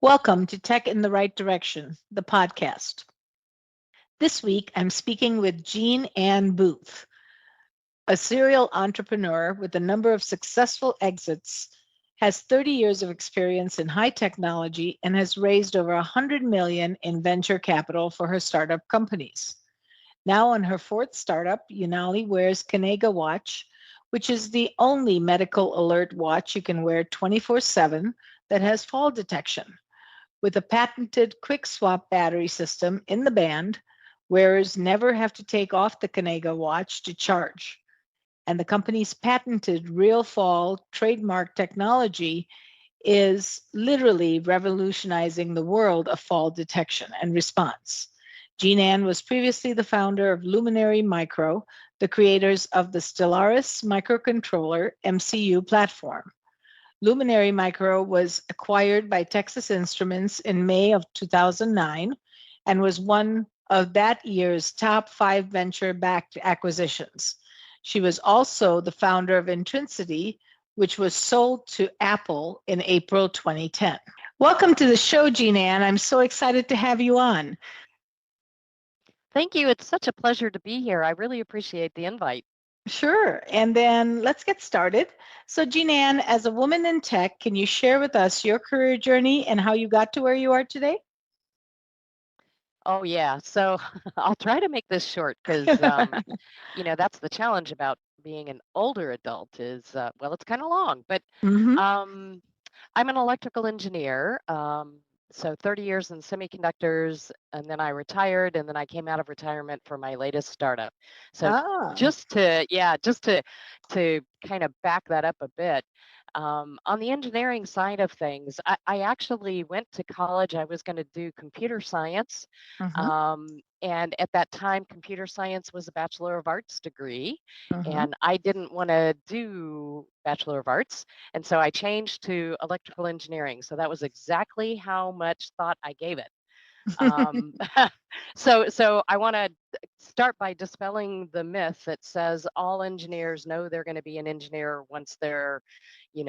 Welcome to Tech in the Right Direction, the podcast. This week, I'm speaking with Jean Ann Booth, a serial entrepreneur with a number of successful exits, has 30 years of experience in high technology, and has raised over $100 million in venture capital for her startup companies. Now on her fourth startup, Unali wears Kanega Watch, which is the only medical alert watch you can wear 24/7 that has fall detection. With a patented quick swap battery system in the band, wearers never have to take off the Kanega watch to charge. And the company's patented real fall trademark technology is literally revolutionizing the world of fall detection and response. Jean Ann was previously the founder of Luminary Micro, the creators of the Stellaris microcontroller MCU platform. Luminary Micro was acquired by Texas Instruments in May of 2009 and was one of that year's top 5 venture-backed acquisitions. She was also the founder of Intrinsity, which was sold to Apple in April 2010. Welcome to the show, Jean Ann. I'm so excited to have you on. Thank you. It's such a pleasure to be here. I really appreciate the invite. Sure. And then let's get started. So, Jean Ann, as a woman in tech, can you share with us your career journey and how you got to where you are today? Oh, yeah. So I'll try to make this short because, that's the challenge about being an older adult is, well, it's kind of long, but Mm-hmm. um, I'm an electrical engineer. So 30 years in semiconductors, and then I retired, and then I came out of retirement for my latest startup. So Ah. just to kind of back that up a bit, on the engineering side of things, I actually went to college. I was going to do computer science. Mm-hmm. And at that time, computer science was a Bachelor of Arts degree, Mm-hmm. and I didn't want to do Bachelor of Arts. And so I changed to electrical engineering. So that was exactly how much thought I gave it. Um, so I want to start by dispelling the myth that says all engineers know they're going to be an engineer once they're,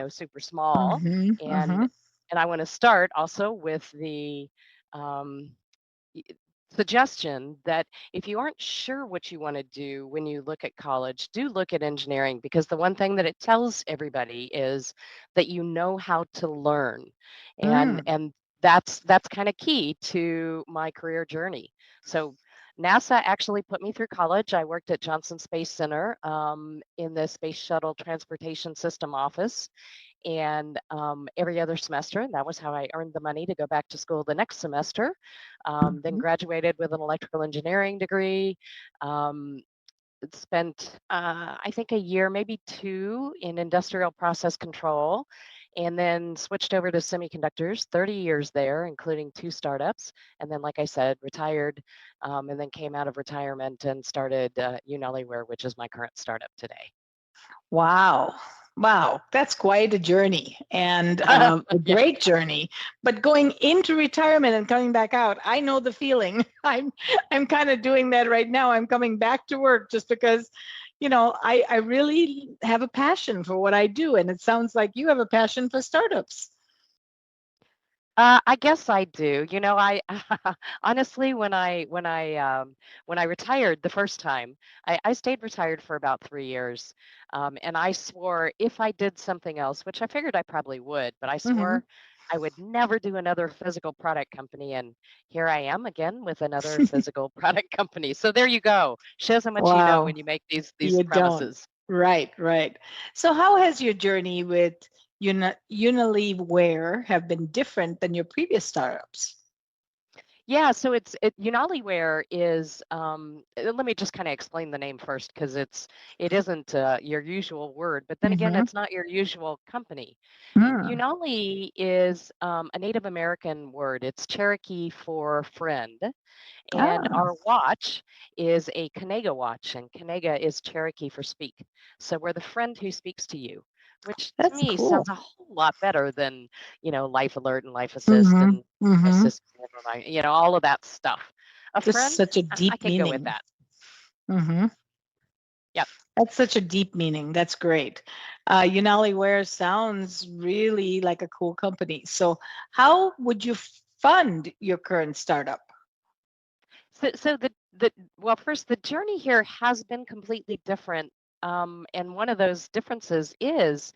super small. Mm-hmm. And Mm-hmm. and I want to start also with the um, suggestion that if you aren't sure what you want to do when you look at college, do look at engineering, because the one thing that it tells everybody is that you know how to learn. And that's kind of key to my career journey. So NASA actually put me through college. I worked at Johnson Space Center in the Space Shuttle Transportation System office, and every other semester. And that was how I earned the money to go back to school the next semester. Then Mm-hmm. graduated with an electrical engineering degree. Um, spent, I think, a year, maybe two, in industrial process control, and then switched over to semiconductors, 30 years there, including 2 startups. And then, like I said, retired, and then came out of retirement and started Unaliware, which is my current startup today. Wow. Wow, that's quite a journey and a Yeah. great journey. But going into retirement and coming back out, I know the feeling. I'm kind of doing that right now. I'm coming back to work just because, I really have a passion for what I do, and it sounds like you have a passion for startups. I guess I do. I honestly, when I retired the first time, I stayed retired for about 3 years, and I swore if I did something else, which I figured I probably would, but I Hmm. swore I would never do another physical product company, and here I am again with another physical product company. So there you go. Shows how much you know Wow, when you make these you don't. promises. Right, right. So how has your journey with Unilever have been different than your previous startups? Yeah, so Unaliware is let me just kind of explain the name first, because it isn't your usual word, but then again, Mm-hmm. it's not your usual company. Mm. Unali is a Native American word. It's Cherokee for friend, and Ah, our watch is a Kanega watch, and Kanega is Cherokee for speak. So we're the friend who speaks to you, which to that's me cool. sounds a whole lot better than, Life Alert and Life Assist Mm-hmm. and Mm-hmm. Assist, all of that stuff. A Just friend, such a I deep can go with meaning. that. Mm-hmm. Yep. That's such a deep meaning. That's great. Unaliware sounds really like a cool company. So, how would you fund your current startup? So the well, first, the journey here has been completely different. And one of those differences is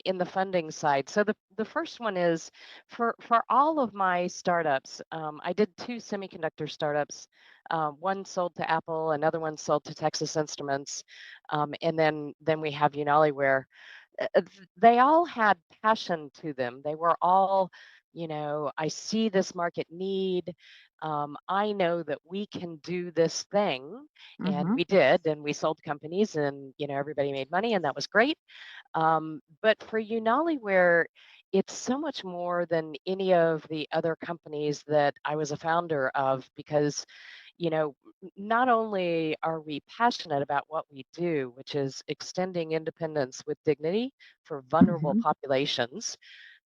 in the funding side. So the first one is for all of my startups, I did two semiconductor startups. One sold to Apple, another one sold to Texas Instruments, and then we have Unaliware. They all had passion to them. They were all, I see this market need. I know that we can do this thing, and Mm-hmm. we did, and we sold companies, and everybody made money, and that was great. But for Unaliware, it's so much more than any of the other companies that I was a founder of because not only are we passionate about what we do, which is extending independence with dignity for vulnerable Mm-hmm. populations,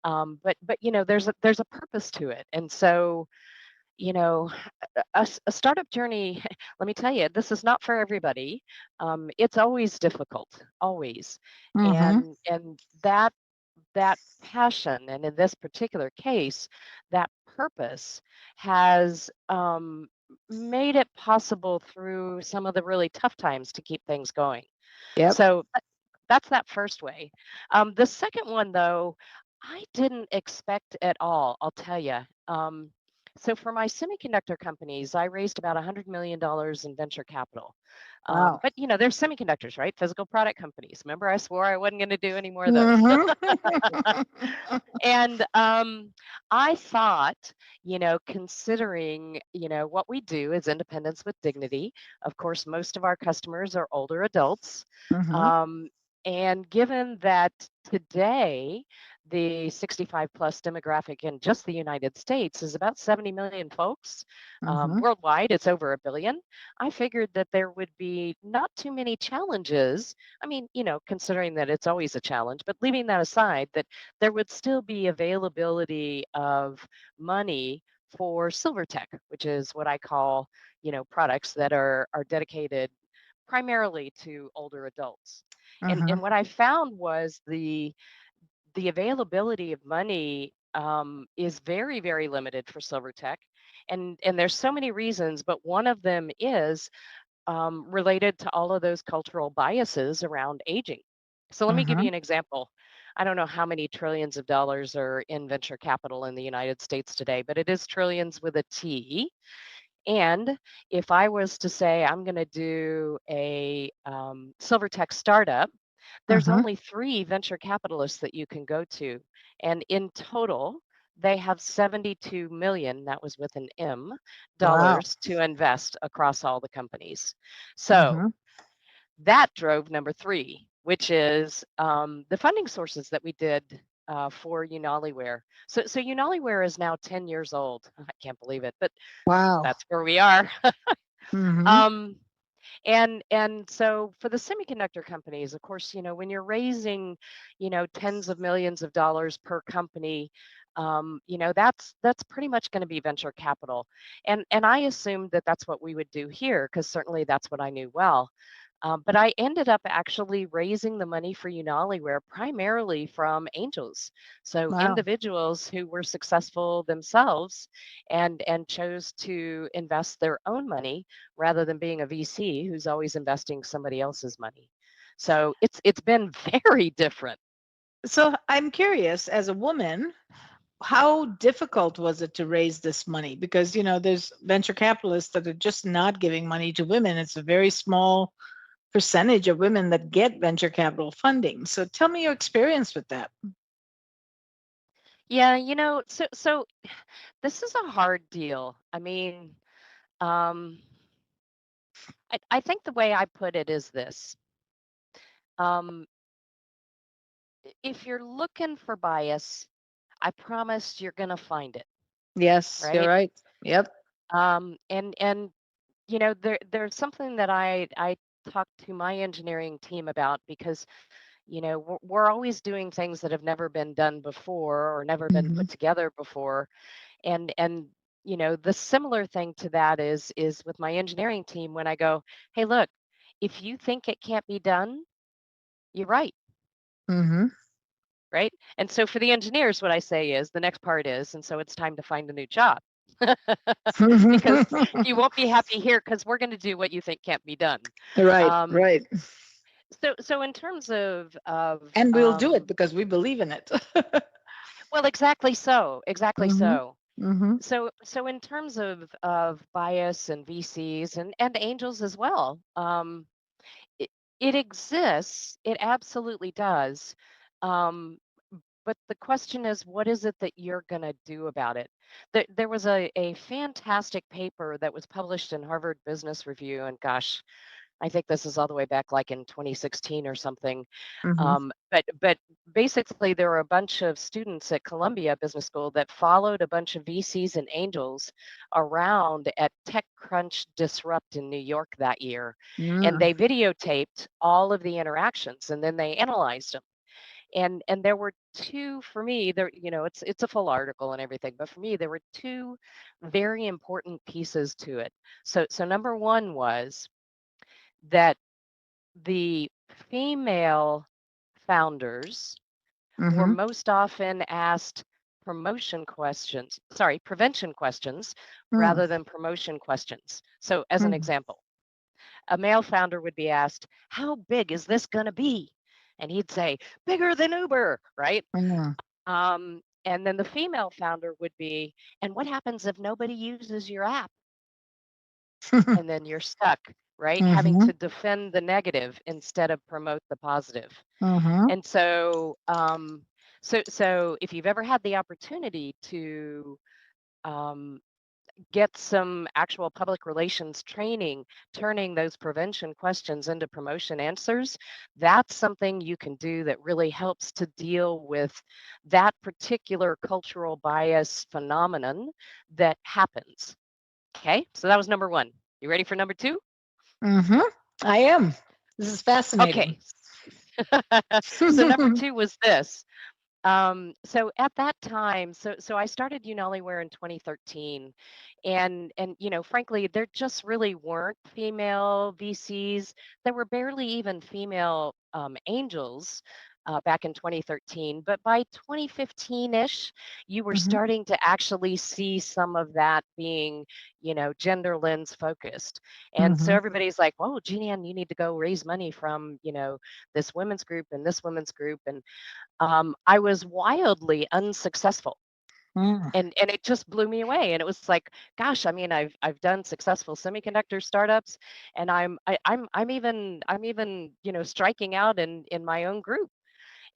but there's a purpose to it, and so you know a startup journey. Let me tell you, this is not for everybody. It's always difficult, always, Mm-hmm. and that passion, and in this particular case, that purpose has made it possible through some of the really tough times to keep things going. Yep. So that's that first way. The second one, though, I didn't expect at all, I'll tell you. So for my semiconductor companies, I raised about $100 million in venture capital. Wow. But they're semiconductors, right? Physical product companies. Remember, I swore I wasn't going to do any more of those. Mm-hmm. And I thought, considering, what we do is independence with dignity. Of course, most of our customers are older adults. Mm-hmm. Um, and given that today, the 65 plus demographic in just the United States is about 70 million folks. Mm-hmm. Worldwide, it's over a billion. I figured that there would be not too many challenges. I mean, considering that it's always a challenge, but leaving that aside, that there would still be availability of money for silver tech, which is what I call, products that are dedicated primarily to older adults. Mm-hmm. And what I found was the availability of money is very, very limited for silver tech. And there's so many reasons, but one of them is related to all of those cultural biases around aging. So let me give Mm-hmm. you an example. I don't know how many trillions of dollars are in venture capital in the United States today, but it is trillions with a T. And if I was to say I'm going to do a silver tech startup, there's Mm-hmm. only three venture capitalists that you can go to. And in total, they have 72 million, that was with an M, Wow. dollars to invest across all the companies. So Mm-hmm. that drove number three, which is the funding sources that we did for Unaliware. So Unaliware is now 10 years old. I can't believe it, but Wow. that's where we are. Mm-hmm. um, and so for the semiconductor companies, of course, when you're raising, tens of millions of dollars per company, that's pretty much going to be venture capital. And I assumed that that's what we would do here, because certainly that's what I knew well. But I ended up actually raising the money for Unaliware primarily from angels. So Wow. individuals who were successful themselves and chose to invest their own money rather than being a VC who's always investing somebody else's money. So it's been very different. So I'm curious, as a woman, how difficult was it to raise this money? Because, there's venture capitalists that are just not giving money to women. It's a very small percentage of women that get venture capital funding. So tell me your experience with that. Yeah, so this is a hard deal. I mean, um, I think the way I put it is this. Um, if you're looking for bias, I promise you're going to find it, Yes, you're right? right. Yep. And there's something that I talk to my engineering team about because we're always doing things that have never been done before or never been Hmm. put together before, and the similar thing to that is with my engineering team when I go, hey, look. if you think it can't be done, you're right. Mm-hmm. Right? And so for the engineers, what I say is the next part is, and so it's time to find a new job. Because you won't be happy here because we're going to do what you think can't be done. Right, right. So in terms of And we'll do it because we believe in it. well, exactly so, exactly so. Mm-hmm. So in terms of bias and VCs and angels as well, it, it exists. It absolutely does. Um, but the question is, what is it that you're going to do about it? There was a fantastic paper that was published in Harvard Business Review, and gosh, I think this is all the way back like in 2016 or something. Mm-hmm. But basically, there were a bunch of students at Columbia Business School that followed a bunch of VCs and angels around at TechCrunch Disrupt in New York that year, and Mm. they videotaped all of the interactions, and then they analyzed them. And there were two for me there, it's a full article and everything, but for me there were two very important pieces to it. So number one was that the female founders were Mm-hmm. most often asked prevention questions Mm. rather than promotion questions. So as an Mm. example, a male founder would be asked, how big is this going to be? And he'd say, bigger than Uber, right? Mm. And then the female founder would be, and what happens if nobody uses your app? And then you're stuck, right? Having Mm-hmm. to defend the negative instead of promote the positive. Mm-hmm. And so if you've ever had the opportunity to um, get some actual public relations training, turning those prevention questions into promotion answers, that's something you can do that really helps to deal with that particular cultural bias phenomenon that happens. Okay, so that was number one. You ready for number two? Mm-hmm. I am. This is fascinating. Okay. So number two was this. So at that time, so I started Unaliware in 2013, and frankly, there just really weren't female VCs. There were barely even female angels back in 2013. But by 2015-ish, you were Mm-hmm. starting to actually see some of that being, gender lens focused. And so Mm-hmm. everybody's like, "Whoa, Jeannie Ann, you need to go raise money from, this women's group and this women's group." And I was wildly unsuccessful, Mm. and it just blew me away. And it was like, gosh, I mean, I've done successful semiconductor startups, and I'm even striking out in my own group.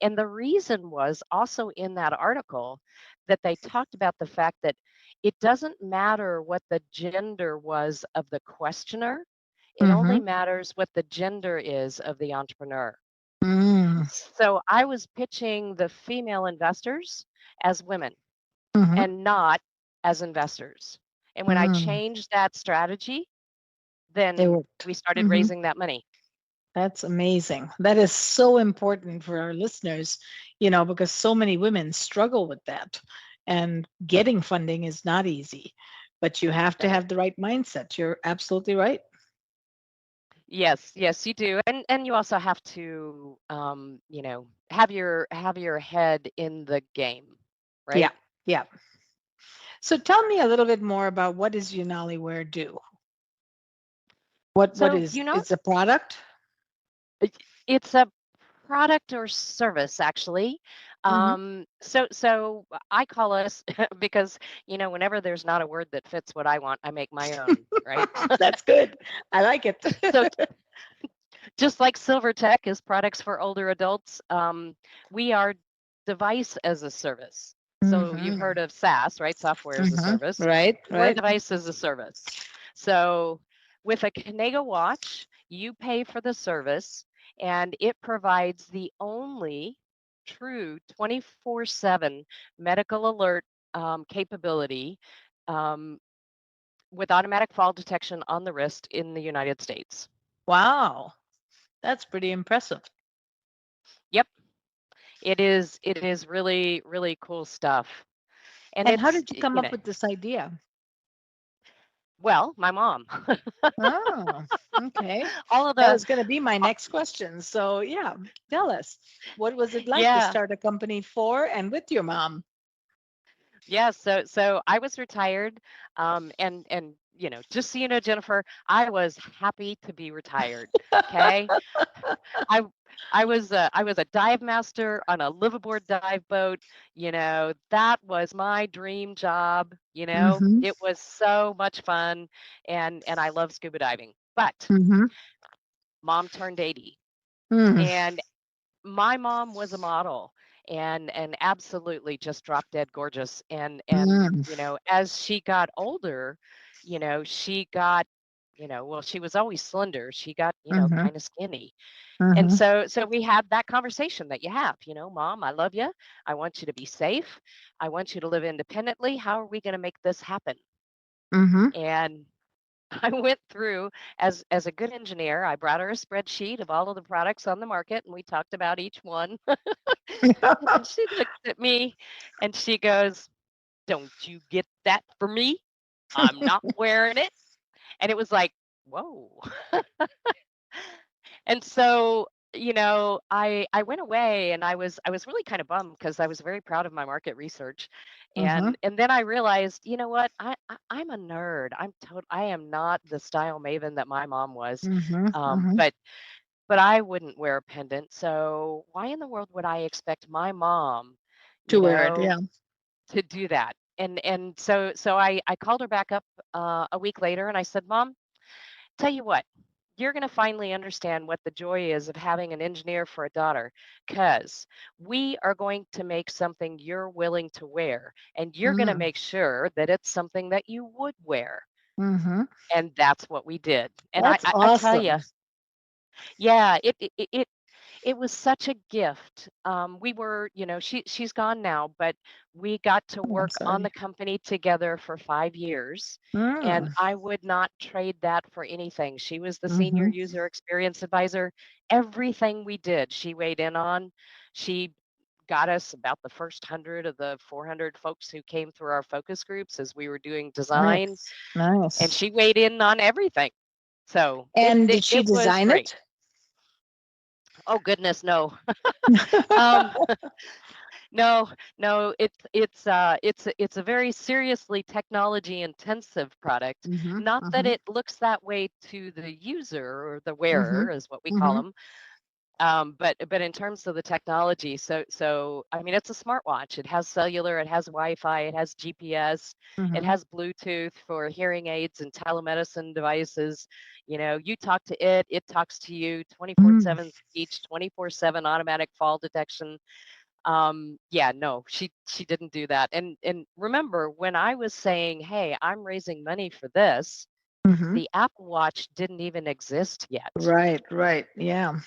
And the reason was also in that article that they talked about the fact that it doesn't matter what the gender was of the questioner. It Mm-hmm. only matters what the gender is of the entrepreneur. Mm. So I was pitching the female investors as women Mm-hmm. and not as investors. And when I Mm. changed that strategy, It then worked. we started Mm-hmm. raising that money. That's amazing. That is so important for our listeners, because so many women struggle with that. And getting funding is not easy, but you have to Right. have the right mindset. You're absolutely right. Yes, yes, you do. And you also have to have your head in the game, Yeah. right? Yeah. So tell me a little bit more about what does Unaliware do? What So, is it's a product? it's a product or service actually. Mm-hmm. So I call us because whenever there's not a word that fits what I want, I make my own, right? That's good. I like it. So just like Silvertech is products for older adults, we are device as a service. So you've Mm-hmm. heard of SaaS, right? Software as a Mm-hmm. service. Right, We're a right. device as a service. So with a Kinega watch, you pay for the service, and it provides the only true 24/7 medical alert capability um, with automatic fall detection on the wrist in the United States. Wow. That's pretty impressive. Yep. It is really, really cool stuff. And And how it's, did you come up with this idea? Well, my mom. Oh, okay. All of That the was going to be my uh, next question. So, yeah, tell us, what was it like to yeah. start a company for and with your mom? Yeah, so I was retired, and just so you know, Jennifer, I was happy to be retired. Okay, I I was a dive master on a liveaboard dive boat. That was my dream job. Mm-hmm. It was so much fun, and I love scuba diving. But Mm-hmm. mom turned 80, Mm, and my mom was a model and absolutely just drop dead gorgeous and mm, as she got older, she got well, she was always slender. She got mm-hmm. kind of skinny. And Mm-hmm. so we had that conversation that you have, mom, I love you. I want you to be safe. I want you to live independently. How are we going to make this happen? Mm-hmm. And I went through as a good engineer, I brought her a spreadsheet of all of the products on the market and we talked about each one. And she looked at me and she goes, "Don't you get that for me? I'm not wearing it." And it was like, whoa. And so, I went away and I was really kind of bummed because I was very proud of my market research. Mm-hmm. And then I realized, you know what? I'm a nerd. I am not the style maven that my mom was. Mm-hmm. Um, Mm-hmm. but but I wouldn't wear a pendant. So why in the world would I expect my mom, To you wear it, know, yeah. to do that? And so I called her back up a week later and I said, "Mom, tell you what, you're going to finally understand what the joy is of having an engineer for a daughter, because we are going to make something you're willing to wear, and you're going to Mm, make sure that it's something that you would wear." mm-hmm. And that's what we did. And I, That's I, I tell you, awesome. yeah, it was such a gift. We were, she's gone now, but we got to Oh, I'm work on the sorry. company together for 5 years, and Mm, I would not trade that for anything. She was the senior mm-hmm. user experience advisor. Everything we did, she weighed in on. She got us about the first 100 of the 400 folks who came through our focus groups as we were doing design, Nice. and Nice. she weighed in on everything. So it And it, did she it was design great. it? Oh goodness, no. Um, No, no, it's a very seriously technology intensive product. Mm-hmm. Not that Mm-hmm. it looks that way to the user or the Mm-hmm. wearer, is what we call Mm-hmm. them. But in terms of the technology, so I mean, it's a smartwatch. It has cellular, it has Wi-Fi, it has GPS, it Mm-hmm. has Bluetooth for hearing aids and telemedicine devices. You talk to it, it talks to you, Mm. 24/7 speech, 24/7 automatic fall detection. Yeah, no, she didn't do that. And remember, when I was saying, "Hey, I'm raising money for this," Mm-hmm. the Apple Watch didn't even exist yet. Right, right. Yeah.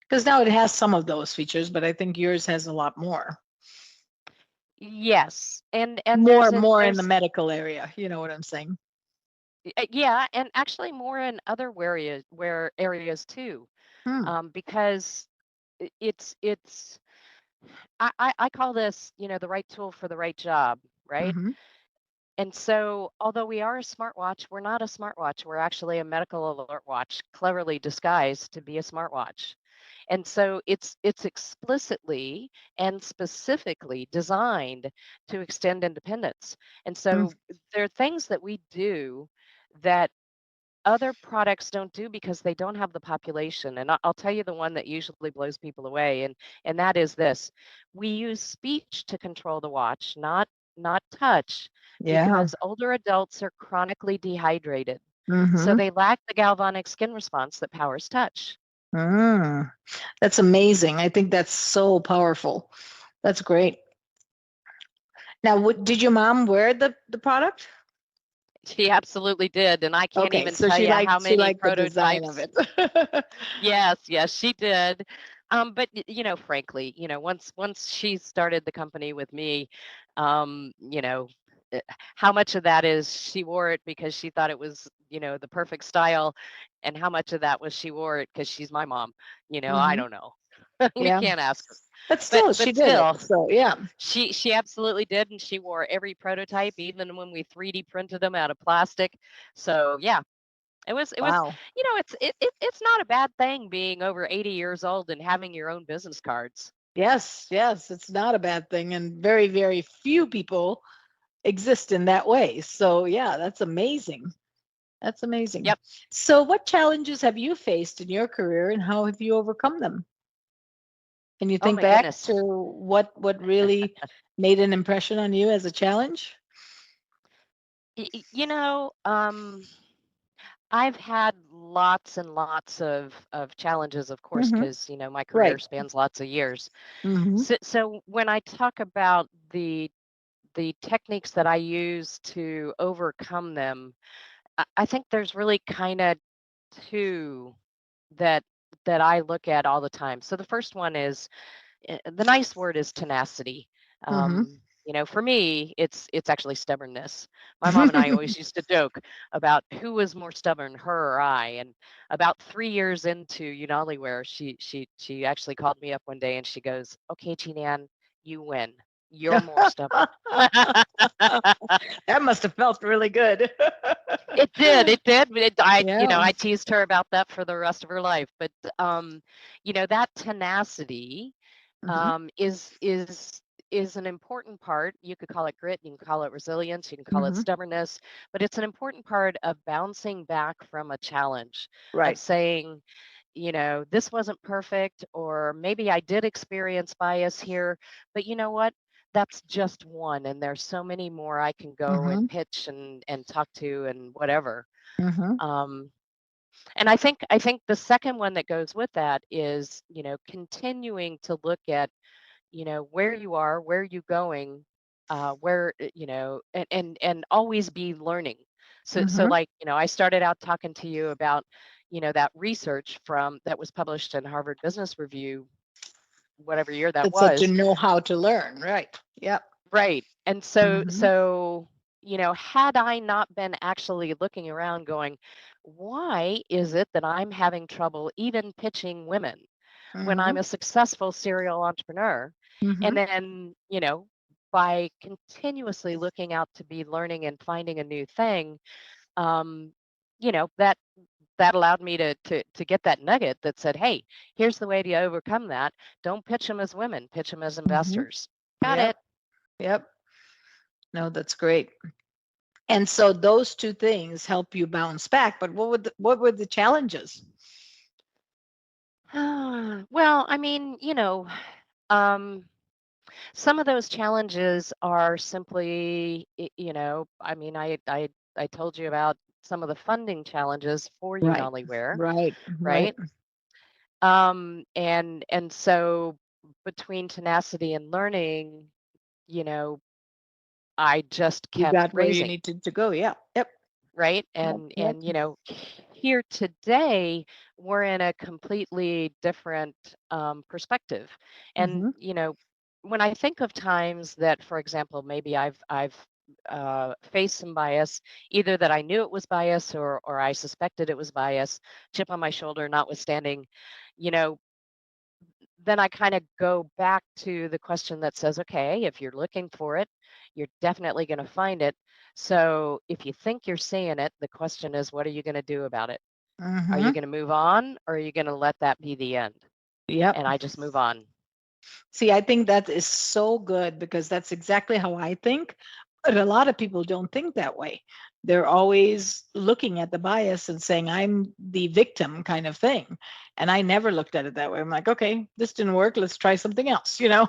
Because now it has some of those features, but I think yours has a lot more. Yes, and More, there's a more in the there's medical area. You know what I'm saying? yeah, and actually more in other areas too, Hmm. because it's I call this, the right tool for the right job, right? Mm-hmm. And so, although we are a smartwatch, we're not a smartwatch. We're actually a medical alert watch, cleverly disguised to be a smartwatch. And so it's explicitly and specifically designed to extend independence. And so there are things that we do that other products don't do because they don't have the population. And I'll tell you the one that usually blows people away, and that is this: we use speech to control the watch, not touch, Yeah. because older adults are chronically dehydrated. So Mm-hmm. they lack the galvanic skin response that powers touch. Mm. That's amazing. I think that's so powerful. That's great. Now, did your mom wear the product? She absolutely did, and I can't Okay, even so tell you how she many liked the design of prototypes. it. Yes, yes, she did. But frankly, once she started the company with me, um, you know, eh, how much of that is she wore it because she thought it was, the perfect style, and how much of that was she wore it because she's my mom? I Mm-hmm. don't know. You Yeah. can't ask her. But still, she did still, it. So yeah. she absolutely did, and she wore every prototype, even when we 3D printed them out of plastic. So yeah, it was Wow. it's not a bad thing being over 80 years old and having your own business cards. Yes, yes, it's not a bad thing, and very, very few people exist in that way. So yeah, that's amazing. That's amazing. Yep. So what challenges have you faced in your career, and how have you overcome them? Can you Oh think my back goodness. to what really made an impression on you as a challenge? You know, I've had lots and lots of challenges, of course, Mm-hmm. because my career Right. spans lots of years. Mm-hmm. So when I talk about the techniques that I use to overcome them, I think there's really kind of two that I look at all the time. So the first one is the nice word is tenacity. Mm-hmm. For me, it's actually stubbornness. My mom and I always used to joke about who was more stubborn, her or I. And about 3 years into Unaliware, she actually called me up one day and she goes, "Okay, Jean-Ann, you win. You're more stubborn." That must have felt really good. It did. It did. Yeah. I teased her about that for the rest of her life. But that tenacity Mm-hmm. is an important part. You could call it grit, you can call it resilience, you can call it Mm-hmm. stubbornness, but it's an important part of bouncing back from a challenge, of Right. saying, this wasn't perfect, or maybe I did experience bias here, but you know what? That's just one, and there's so many more I can go Mm-hmm. and pitch and talk to and whatever. Mm-hmm. Um, and I think the second one that goes with that is, continuing to look at, where you are, where you going, where and always be learning. So Mm-hmm. like, I started out talking to you about, that research from that was published in Harvard Business Review, whatever year that It said to was. know how to learn. Right. Yep. Right. And so Mm-hmm. so had I not been actually looking around going, why is it that I'm having trouble even pitching women when Mm-hmm. I'm a successful serial entrepreneur? Mm-hmm. And then, by continuously looking out to be learning and finding a new thing, um, that allowed me to get that nugget that said, hey, here's the way to overcome that. Don't pitch them as women, pitch them as Mm-hmm. investors. Got Yep. it. Yep. No, that's great. And so those two things help you bounce back. But what were the challenges? Well, I mean, um, some of those challenges are simply, I mean, I told you about some of the funding challenges for Right. Unaliware, Right. Right. right? And so between tenacity and learning, you know, I just You kept got where you raising, needed to go. Yeah. Yep. right? Yep. Yep. And here today we're in a completely different perspective. And Mm-hmm. when I think of times that, for example, maybe I've faced some bias, either that I knew it was bias or I suspected it was bias, chip on my shoulder notwithstanding, you know, then I kind of go back to the question that says, okay, if you're looking for it, you're definitely going to find it. So if you think you're seeing it, the question is, what are you going to do about it? Are you Mm-hmm. going to move on, or are you going to let that be the end? Yep. And I just move on. See, I think that is so good because that's exactly how I think. But a lot of people don't think that way. They're always looking at the bias and saying, I'm the victim kind of thing. And I never looked at it that way. I'm like, okay, this didn't work. Let's try something else, you know?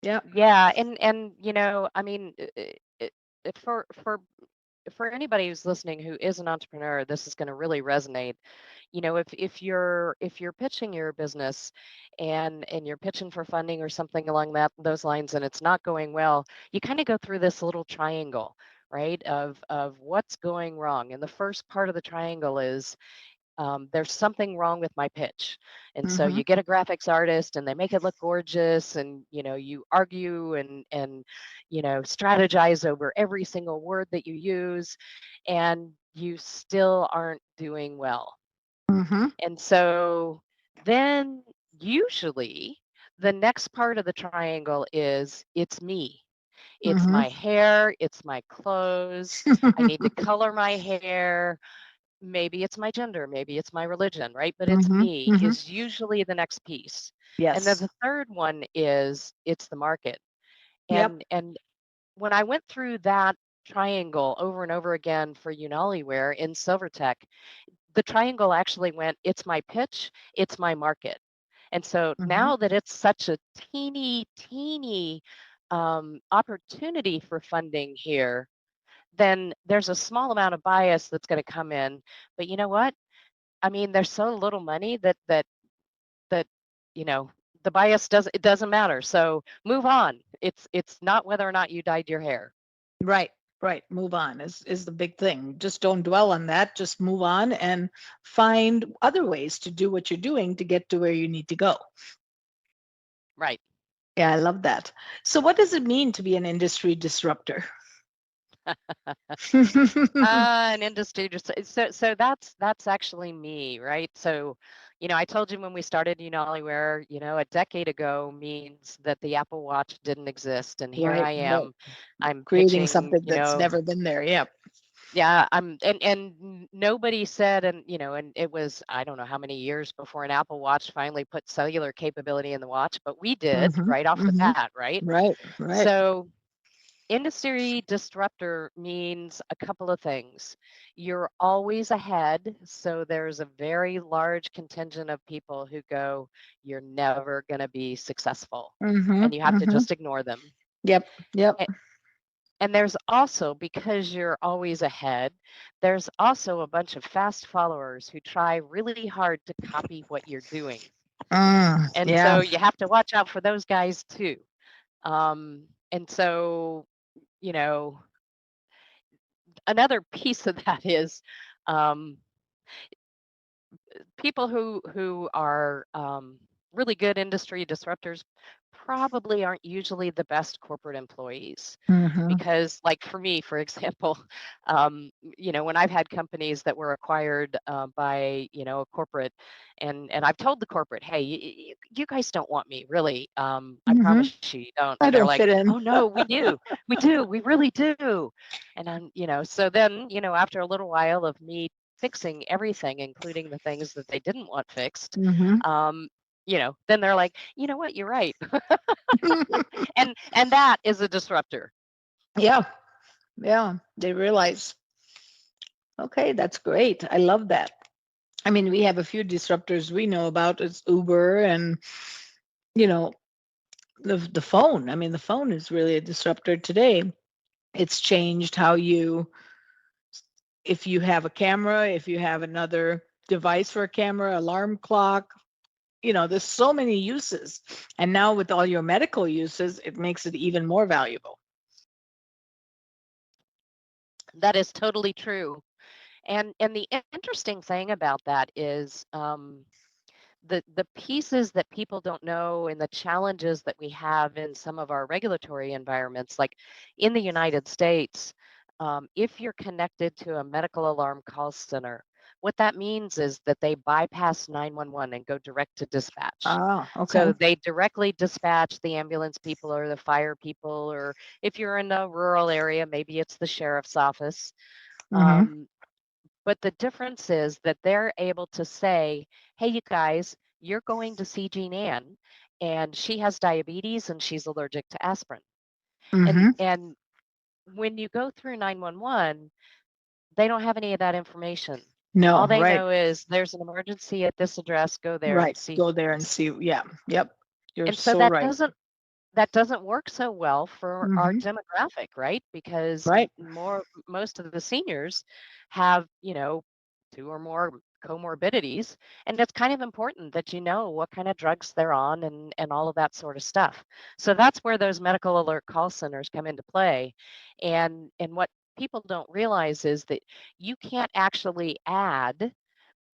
Yeah. Yeah, and I mean, for anybody who's listening who is an entrepreneur, this is going to really resonate. If you're pitching your business and you're pitching for funding or something along those lines and it's not going well, you kind of go through this little triangle, right? Of what's going wrong. And the first part of the triangle is there's something wrong with my pitch. And so Mm-hmm. you get a graphics artist and they make it look gorgeous, and you argue and strategize over every single word that you use, and you still aren't doing well. Mm-hmm. And so then usually the next part of the triangle is it's me. It's Mm-hmm. my hair, it's my clothes. I need to color my hair. Maybe it's my gender, maybe it's my religion, right? But it's Mm-hmm. me Mm-hmm. is usually the next piece. And then Yes. the third one is it's the market. Yep. And when I went through that triangle over and over again for Unaliware in Silvertech, the triangle actually went, it's my pitch, it's my market. And so Mm-hmm. now that it's such a teeny opportunity for funding here, then there's a small amount of bias that's going to come in. But you know what? I mean, there's so little money that you know the bias doesn't matter. So move on. It's not whether or not you dyed your hair. Right. Right. Move on is the big thing. Just don't dwell on that. Just move on and find other ways to do what you're doing to get to where you need to go. Right. Yeah, I love that. So what does it mean to be an industry disruptor? An industry just so that's actually me, right? So, I told you when we started Unaliware, a decade ago means that the Apple Watch didn't exist, and here Right. I Right. am. I'm Creating pitching, something that's never been there. Yep. yeah, and nobody said, and it was I don't know how many years before an Apple Watch finally put cellular capability in the watch, but we did Mm-hmm. right off the Mm-hmm. bat, right? Right. Right. So industry disruptor means a couple of things. You're always ahead, so there's a very large contingent of people who go, you're never going to be successful, Mm-hmm. and you have to Mm-hmm. just ignore them. Yep. Yep. A- And there's also, because you're always ahead, there's also a bunch of fast followers who try really hard to copy what you're doing. And Yeah. so you have to watch out for those guys too. And so, you know, another piece of that is um, people who are really good industry disruptors probably aren't usually the best corporate employees Mm-hmm. because like for me for example when I've had companies that were acquired by a corporate and I've told the corporate, hey, you guys don't want me really, I Mm-hmm. promise you don't, I and they're don't like, fit in. oh no, we really do. And I'm so then after a little while of me fixing everything, including the things that they didn't want fixed. Mm-hmm. Um, then they're like, you know what, you're right. And that is a disruptor. Yeah. Yeah. They realize, okay, that's great. I love that. I mean, we have a few disruptors we know about. It's Uber and, you know, the phone. I mean, the phone is really a disruptor today. It's changed how you, if you have a camera, if you have another device for a camera, alarm clock, there's so many uses. And now with all your medical uses, it makes it even more valuable. That is totally true. And the interesting thing about that is the pieces that people don't know and the challenges that we have in some of our regulatory environments, like in the United States, if you're connected to a medical alarm call center, what that means is that they bypass 911 and go direct to dispatch. Ah, okay. So they directly dispatch the ambulance people or the fire people, or if you're in a rural area, maybe it's the sheriff's office. Mm-hmm. Um, but the difference is that they're able to say, hey, you guys, you're going to see Jean Ann, and she has diabetes and she's allergic to aspirin. And Mm-hmm. and when you go through 911, they don't have any of that information. No, All they right, know is there's an emergency at this address, go there and right. see Go who there it and is. see. Yeah, yep. You're And so so right. that doesn't work so well for our Mm-hmm. demographic, right? Because Right. most of the seniors have, two or more comorbidities, and it's kind of important that you know what kind of drugs they're on and all of that sort of stuff. So that's where those medical alert call centers come into play. And what people don't realize is that you can't actually add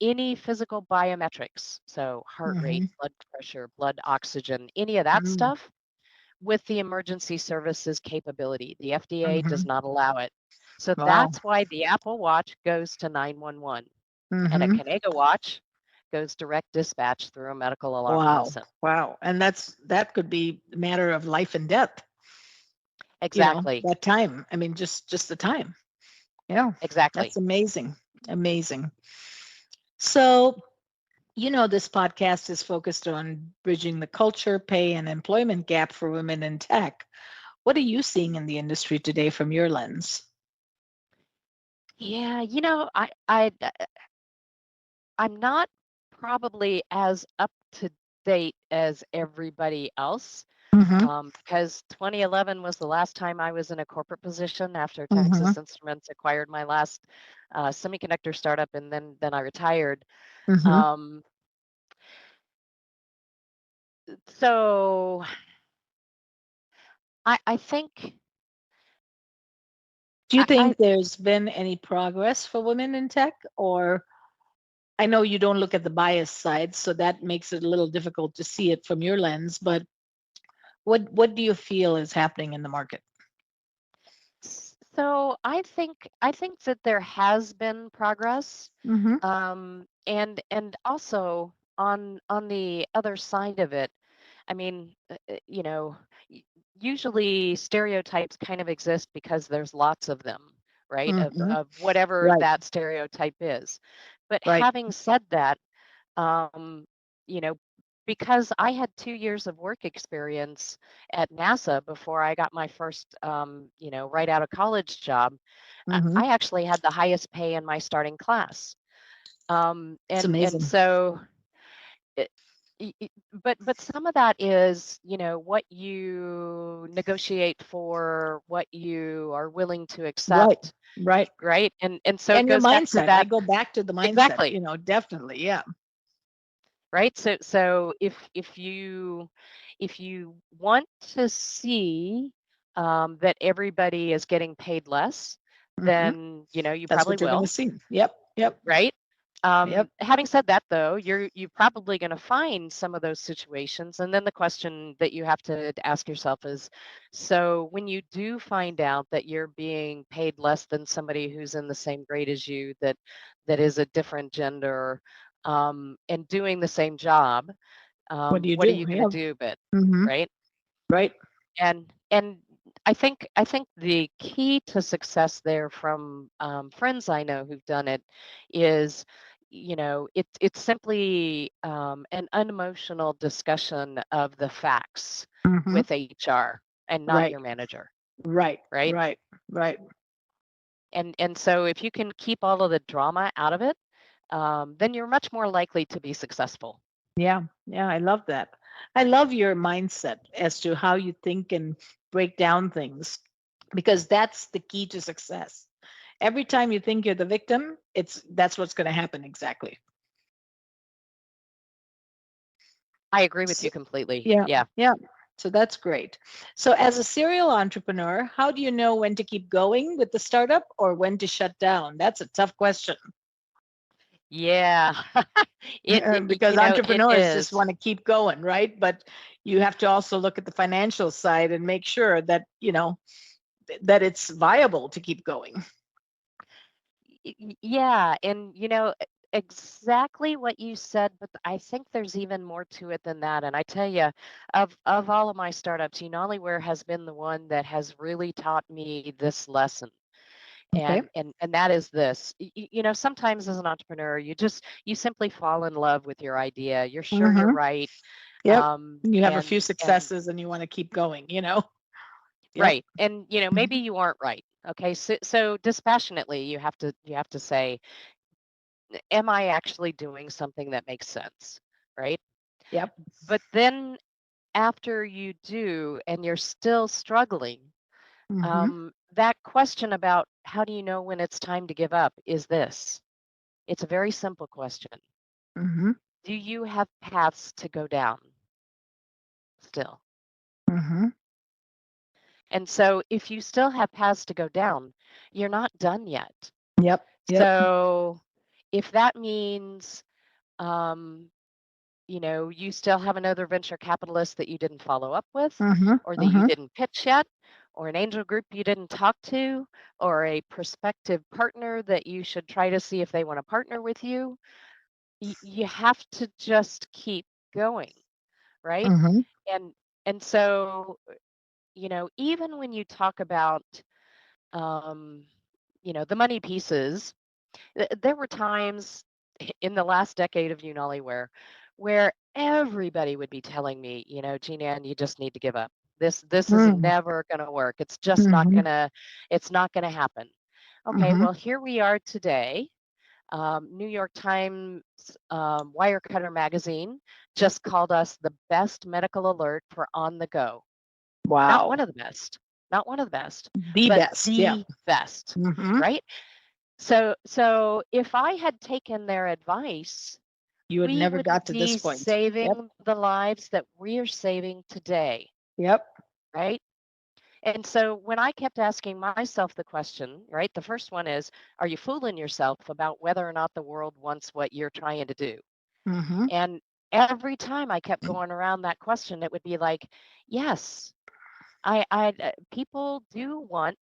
any physical biometrics, so heart rate, Mm-hmm. blood pressure, blood oxygen, any of that Mm-hmm. stuff with the emergency services capability. The FDA Mm-hmm. does not allow it. So Wow. that's why the Apple Watch goes to 911 and a Mm-hmm. Kanega watch goes direct dispatch through a medical alarm Wow. system. Wow. And that could be a matter of life and death. Exactly. That time. I mean, just the time. Yeah. Exactly. That's amazing. Amazing. So, this podcast is focused on bridging the culture, pay, and employment gap for women in tech. What are you seeing in the industry today from your lens? Yeah, I'm not probably as up to date as everybody else. Because 2011 was the last time I was in a corporate position after Texas Instruments acquired my last semiconductor startup, and then I retired. Um, so I think Do you I think there's been any progress for women in tech? Or I know you don't look at the bias side, so that makes it a little difficult to see it from your lens, but what do you feel is happening in the market? so I think that there has been progress. And also on the other side of it, I mean, usually stereotypes kind of exist because there's lots of them, right? Of whatever Right. that stereotype is. But Right. having said that, um, you know, because I had 2 years of work experience at NASA before I got my first, right out of college job, I actually had the highest pay in my starting class. It's And amazing. so, it, but some of that is, what you negotiate for, what you are willing to accept, Right. right? And so it And your goes back to mindset. I that. go back to the mindset, Exactly. definitely. Yeah. Right. So if you want to see that everybody is getting paid less, then you That's probably what you're going to will. see. Yep. Right. Yep. Having said that, though, you're probably going to find some of those situations, and then the question that you have to ask yourself is, so when you do find out that you're being paid less than somebody who's in the same grade as you, that is a different gender, and doing the same job, What do you what are do? you going to Yeah. do? But Mm-hmm. right. Right. And I think the key to success there from friends I know who've done it is, it's simply an unemotional discussion of the facts Mm-hmm. with HR and not Right. your manager, Right. right? Right. Right. And so if you can keep all of the drama out of it, then you're much more likely to be successful. Yeah. Yeah. I love that. I love your mindset as to how you think and break down things, because that's the key to success. Every time you think you're the victim, that's what's going to happen exactly. I agree with So, you completely. yeah. Yeah. Yeah. So that's great. So as a serial entrepreneur, how do you know when to keep going with the startup or when to shut down? That's a tough question. Yeah. Because It entrepreneurs just is. want to keep going, right? But you have to also look at the financial side and make sure that, that it's viable to keep going. Yeah, and exactly what you said, but I think there's even more to it than that. And I tell you, of all of my startups, Unaliware has been the one that has really taught me this lesson. Okay. And that is this. Sometimes as an entrepreneur, you simply fall in love with your idea. You're sure you're Mm-hmm. right. Yep. Um, You have a few and successes and you want to keep going. Yep. right. And maybe Mhm. you aren't right. Okay. So dispassionately, you have to say, am I actually doing something that makes sense? Right. Yep. But then after you do and you're still struggling, Mm-hmm. that question about how do you know when it's time to give up is this. It's a very simple question. Mm-hmm. Do you have paths to go down still? Mm-hmm. And so if you still have paths to go down, you're not done yet. Yep. Yep. So if that means, um, you still have another venture capitalist that you didn't follow up with, Mm-hmm. or that you Mm-hmm. didn't pitch yet, or an angel group you didn't talk to, or a prospective partner that you should try to see if they want to partner with you, you have to just keep going, right? Mm-hmm. And so, even when you talk about, um, the money pieces, there were times in the last decade of Unali where everybody would be telling me, Jean Ann, you just need to give up. This is never going to work. It's just not Mm-hmm. gonna. It's not gonna happen. Okay, Mm-hmm. well, here we are today. New York Times Wirecutter magazine just called us the best medical alert for on the go. Not one Wow. of the best, not one of the best, The but best. Yeah. the best, Mm-hmm. right? So if I had taken their advice, You had we never got wouldn't to this be point. Yep. saving the lives that we are saving today, Yep. right? And so when I kept asking myself the question, right, the first one is, are you fooling yourself about whether or not the world wants what you're trying to do? Mm-hmm. And every time I kept going around that question, it would be like, yes, people do want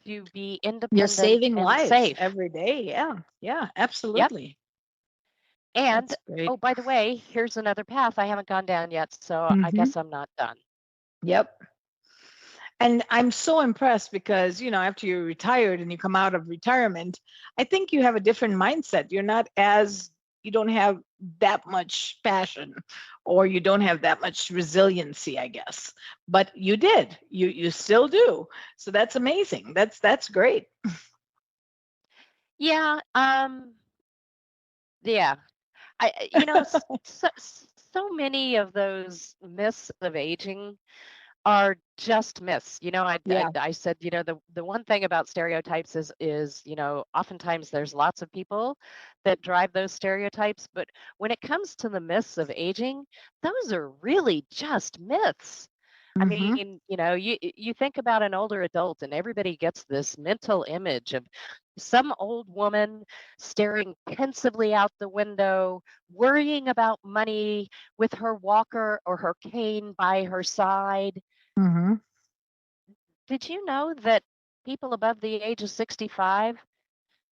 to be You're independent saving and lives safe. every day. Yeah. Yeah. Yep. Absolutely. And That's great. oh, by the way, here's another path I haven't gone down yet, so I Mm-hmm. guess I'm not done. Yep. And I'm so impressed because, after you're retired and you come out of retirement, I think you have a different mindset. You don't have that much passion or you don't have that much resiliency, I guess. But you did. You still do. So that's amazing. That's great. Yeah, yeah. So many of those myths of aging are just myths. Yeah. I said, the one thing about stereotypes is, oftentimes there's lots of people that drive those stereotypes, but when it comes to the myths of aging, those are really just myths. I Mm-hmm. mean, you think about an older adult and everybody gets this mental image of some old woman staring pensively out the window, worrying about money with her walker or her cane by her side. Mm-hmm. Did you know that people above the age of 65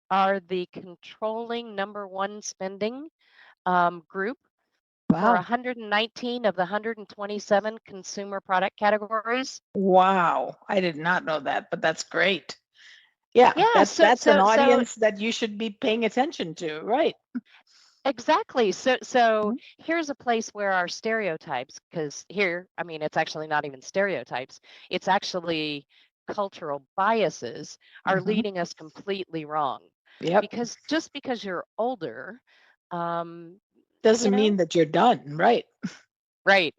are the controlling number one spending group for Wow. 119 of the 127 consumer product categories? Wow. I did not know that, but that's great. Yeah, Yeah, that's an audience that you should be paying attention to, right? exactly. So Mhm. here's a place where our stereotypes, because here, I mean, it's actually not even stereotypes, it's actually cultural biases are Mhm. leading us completely wrong. Yep. Because just because you're older, um, you Doesn't know, mean that you're done, right? right.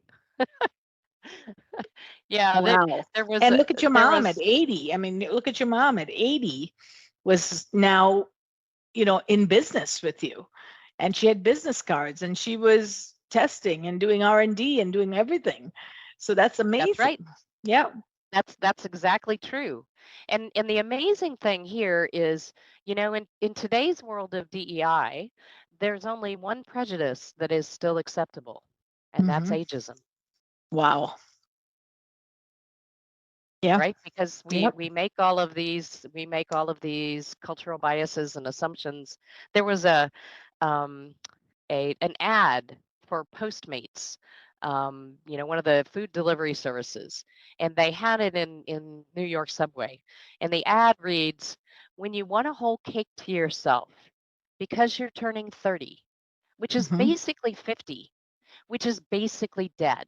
Yeah, Wow. there was And look at your there mom at was 80. I mean, look at your mom at 80 was now, in business with you. And she had business cards and she was testing and doing R&D and doing everything. So that's that's right. amazing. Yeah. That's exactly true. And the amazing thing here is, in today's world of DEI, there's only one prejudice that is still acceptable, and that's Hmm. ageism, Wow. Yeah. right? Because Yep. we make all of these cultural biases and assumptions. There was um, an ad for Postmates, one of the food delivery services, and they had it in New York Subway. And the ad reads, "When you want a whole cake to yourself because you're turning 30, which is Hmm. basically 50, which is basically dead.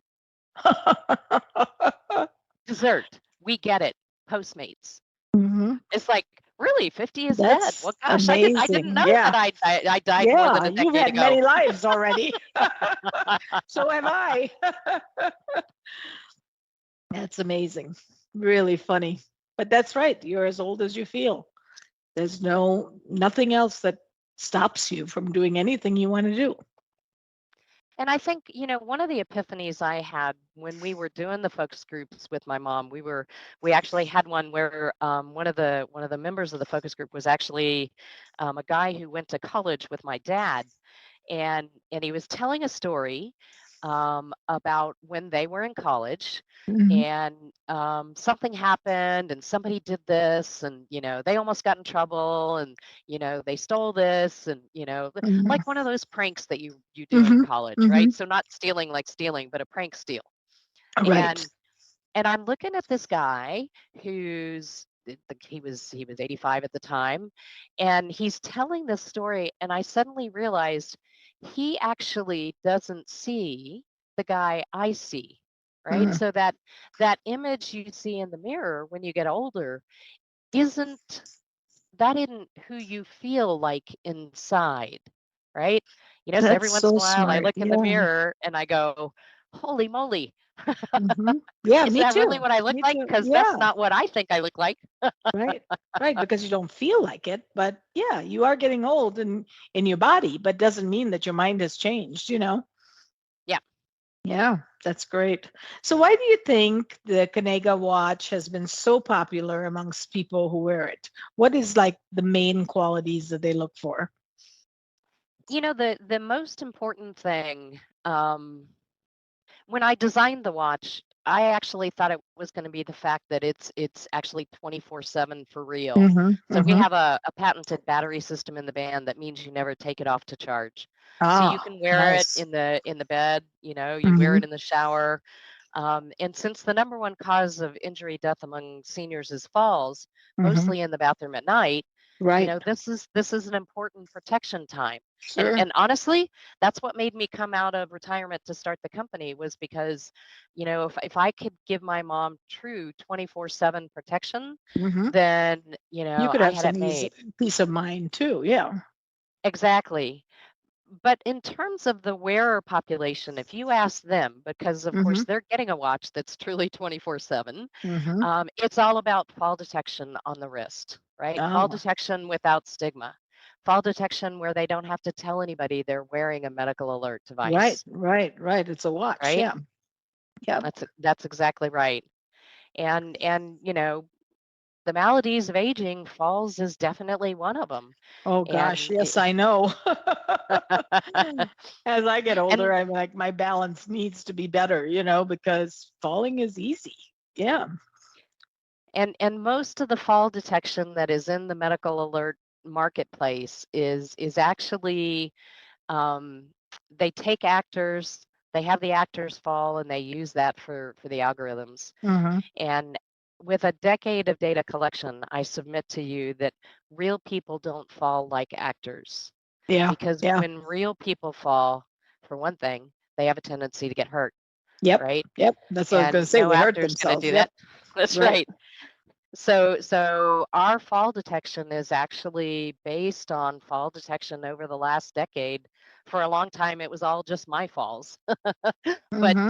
Dessert, we get it. Postmates." Hmm. It's like, really, 50 is dead. That's Well, gosh, I didn't amazing. know Yeah. that I died more than Yeah. a You've decade had ago. many lives already. So have I. That's amazing. Really funny. But that's right. You're as old as you feel. There's nothing else that stops you from doing anything you want to do. And I think, one of the epiphanies I had when we were doing the focus groups with my mom, we actually had one where one of the members of the focus group was actually a guy who went to college with my dad, and he was telling a story about when they were in college, Mhm. and something happened and somebody did this, and they almost got in trouble, and they stole this, and Mhm. like one of those pranks that you do in Mhm. college, right? Mhm. So not stealing like stealing, but a prank steal. Right. And I'm looking at this guy who's he was 85 at the time, and he's telling this story, and I suddenly realized he actually doesn't see the guy I see, right? Mm. So that image you see in the mirror when you get older isn't that isn't who you feel like inside, right? So every That's once so in a while I smart. look in the Yeah. mirror and I go, holy moly. Yeah, Is me that really too. what I look Me like? too. Because that's Yeah. not what I think I look like. Right. Right. Because you don't feel like it, but yeah, you are getting old in your body, but doesn't mean that your mind has changed. Yeah. Yeah, that's great. So why do you think the Kanega watch has been so popular amongst people who wear it? What is like the main qualities that they look for? The most important thing, when I designed the watch, I actually thought it was going to be the fact that it's actually 24/7 for real. Mm-hmm. So we Mm-hmm. have a patented battery system in the band that means you never take it off to charge. So you Ah, can wear it nice. in the bed, you wear Mm-hmm. it in the shower. And since the number one cause of injury death among seniors is falls, Mm-hmm. mostly in the bathroom at night, Right. this is an important protection time. And Sure. and honestly, that's what made me come out of retirement to start the company, was because, if I could give my mom true 24/7 protection, Mm-hmm. then, You could I have had some it ease, made. peace of mind too. Yeah. Exactly. But in terms of the wearer population, if you ask them, because of Mm-hmm. course they're getting a watch that's truly 24/7, Mm-hmm. it's all about fall detection on the wrist, right? Fall Oh, detection without stigma. Fall detection where they don't have to tell anybody they're wearing a medical alert right, device, right, right. It's a watch. right? Yeah. Yep. That's exactly right. And the maladies of aging, falls is definitely one of them. Oh gosh, And yes, I know. it, As I get older, and I'm like, my balance needs to be better, because falling is easy. Yeah. and most of the fall detection that is in the medical alert marketplace is actually, um, they take actors, they have the actors fall, and they use that for the algorithms. Hmm. And with a decade of data collection, I submit to you that real people don't fall like actors, Yeah. because Yeah. when real people fall, for one thing, they have a tendency to get hurt, Yep. right? Yep. That's what I was going And to say. no They hurt actor's going to themselves. do Yep. that. That's Right. right. So our fall detection is actually based on fall detection over the last decade. For a long time, it was all just my falls. But Hmm.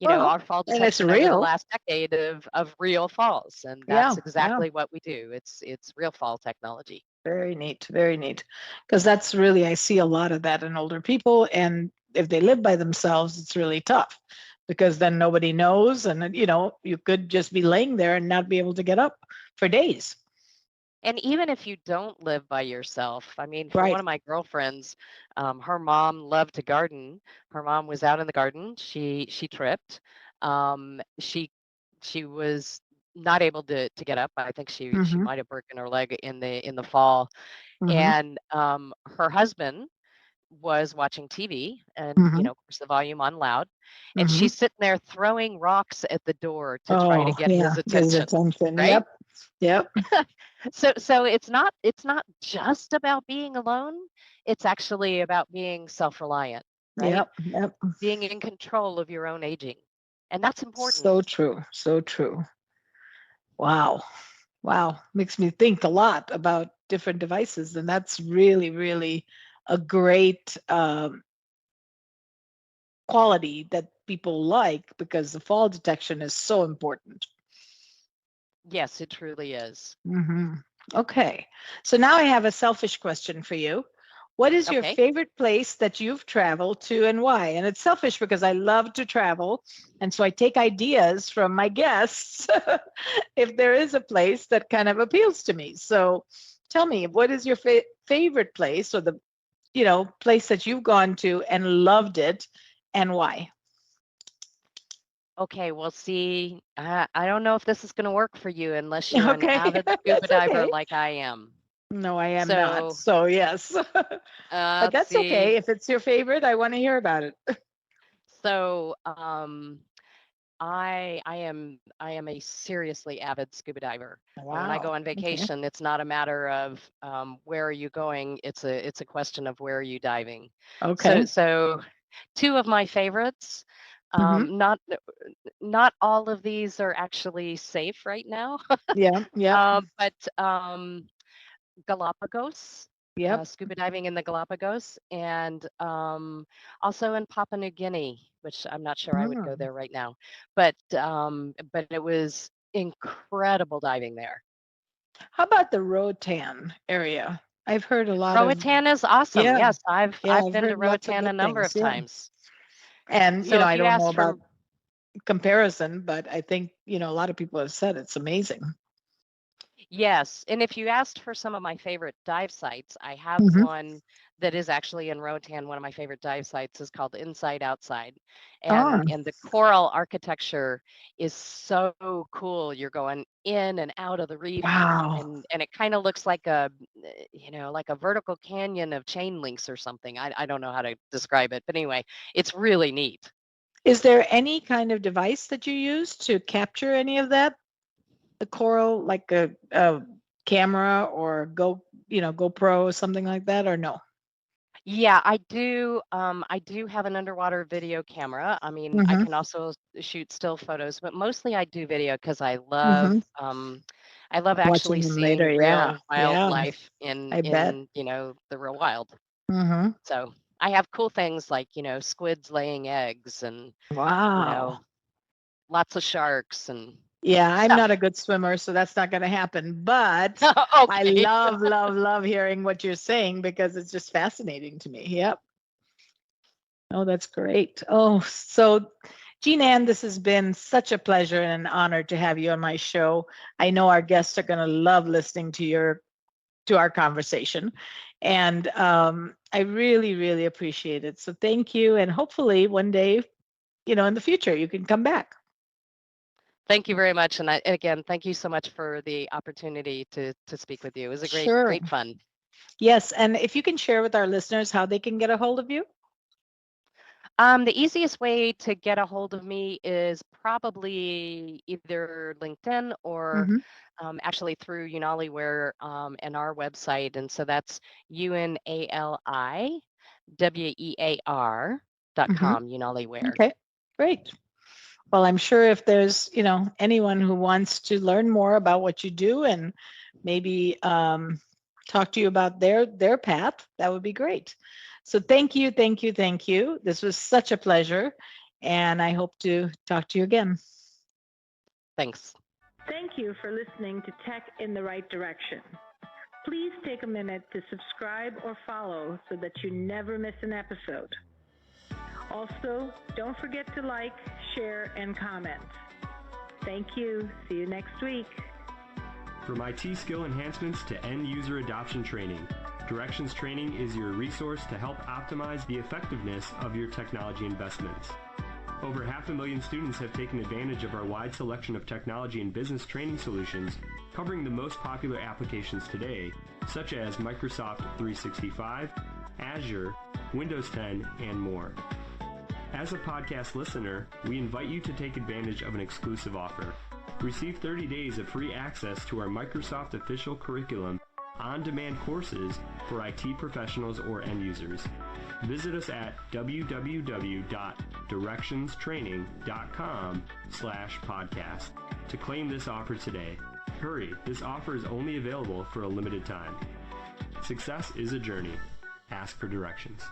Well, our fall and it's detection over the real. last decade of real falls, and Yeah. that's Yeah. exactly what we do. It's real fall technology. Very neat. Very neat. Because that's really, I see a lot of that in older people. And if they live by themselves, it's really tough because then nobody knows. And you could just be laying there and not be able to get up for days. And even if you don't live by yourself, I mean, for one Right. of my girlfriends, her mom loved to garden. Her mom was out in the garden. She tripped. She was not able to get up. I think she Mm-hmm. might have broken her leg in the fall. Mm-hmm. And her husband was watching TV, and Mm-hmm. of course the volume on loud, and Mm-hmm. she's sitting there throwing rocks at the door to try to Oh, get yeah. his Get his attention, attention. right? Yep. Yep. So it's not just about being alone. It's actually about being self-reliant, right? Yep. Yep. Being in control of your own aging. And that's important. So true. So true. Wow. Wow. Makes me think a lot about different devices. And that's really, really a great quality that people like because the fall detection is so important. Yes, it truly is. Hmm. Okay. So now I have a selfish question for you. What is your Okay. favorite place that you've traveled to and why? And it's selfish because I love to travel. And so I take ideas from my guests if there is a place that kind of appeals to me. So tell me, what is your favorite place or the place that you've gone to and loved it? and why? Okay, well, see, I don't know if this is going to work for you unless you're an Okay, avid scuba that's diver okay. like I am. No, I am not. So, So yes, but let's that's okay. see. If it's your favorite, I want to hear about it. So, I am a seriously avid scuba diver. When I go Wow. on Okay. vacation, it's not a matter of where are you going. It's a question of where are you diving. Okay. So two of my favorites. Mm-hmm. Not all of these are actually safe right now, Yeah. Yep. but Galapagos, Yep. scuba diving in the Galapagos, and also in Papua New Guinea, which I'm not sure I would go Mm. there right now, but it was incredible diving there. How about the Roatan area? I've heard a lot of, Roatan is awesome. yeah, Yes, I've yeah, I've I've been to heard lots of Roatan a good number things. of Yeah. times. And, So I if you don't know asked for about comparison, but I think, a lot of people have said it's amazing. Yes, and if you asked for some of my favorite dive sites, I have Mm-hmm. one that is actually in Roatan. One of my favorite dive sites is called Inside Outside, Ah, and the coral architecture is so cool. You're going in and out of the reef, wow. and it kind of looks like a like a vertical canyon of chain links or something. I don't know how to describe it, but anyway, it's really neat. Is there any kind of device that you use to capture any of that? The coral, like a camera or GoPro or something like that, or no? Yeah, I do. I do have an underwater video camera. I mean, I Mm-hmm. can also shoot still photos, but mostly I do video because Mm-hmm. I love Watching actually them later. seeing Yeah. real Yeah. wildlife in I bet. the real wild. Mm-hmm. So I have cool things like, squids laying eggs and, you Wow. know, lots of sharks and Yeah, I'm stuff. not a good swimmer, so that's not going to happen. But I Okay. love, love, love hearing what you're saying because it's just fascinating to me. Yep. Oh, that's great. Oh, so Jean Ann, this has been such a pleasure and an honor to have you on my show. I know our guests are going to love listening to our conversation, and I really, really appreciate it. So thank you, and hopefully one day, in the future, you can come back. Thank you very much. And again, thank you so much for the opportunity to speak with you. It was a great, Sure. great fun. Yes, and if you can share with our listeners how they can get a hold of you. The easiest way to get a hold of me is probably either LinkedIn or Mm-hmm. actually through Unaliware and our website. And so that's Mm-hmm. UNALIWEAR.com, Unaliware. Okay, great. Well, I'm sure if there's, anyone who wants to learn more about what you do and maybe talk to you about their path, that would be great. So thank you, thank you, thank you. This was such a pleasure, and I hope to talk to you again. Thanks. Thank you for listening to Tech in the Right Direction. Please take a minute to subscribe or follow so that you never miss an episode. Also, don't forget to like, share, and comment. Thank you. See you next week. From IT skill enhancements to end-user adoption training, Directions Training is your resource to help optimize the effectiveness of your technology investments. Over 500,000 students have taken advantage of our wide selection of technology and business training solutions covering the most popular applications today, such as Microsoft 365, Azure, Windows 10, and more. As a podcast listener, we invite you to take advantage of an exclusive offer. Receive 30 days of free access to our Microsoft official curriculum on-demand courses for IT professionals or end users. Visit us at www.directionstraining.com/podcast to claim this offer today. Hurry, this offer is only available for a limited time. Success is a journey. Ask for directions.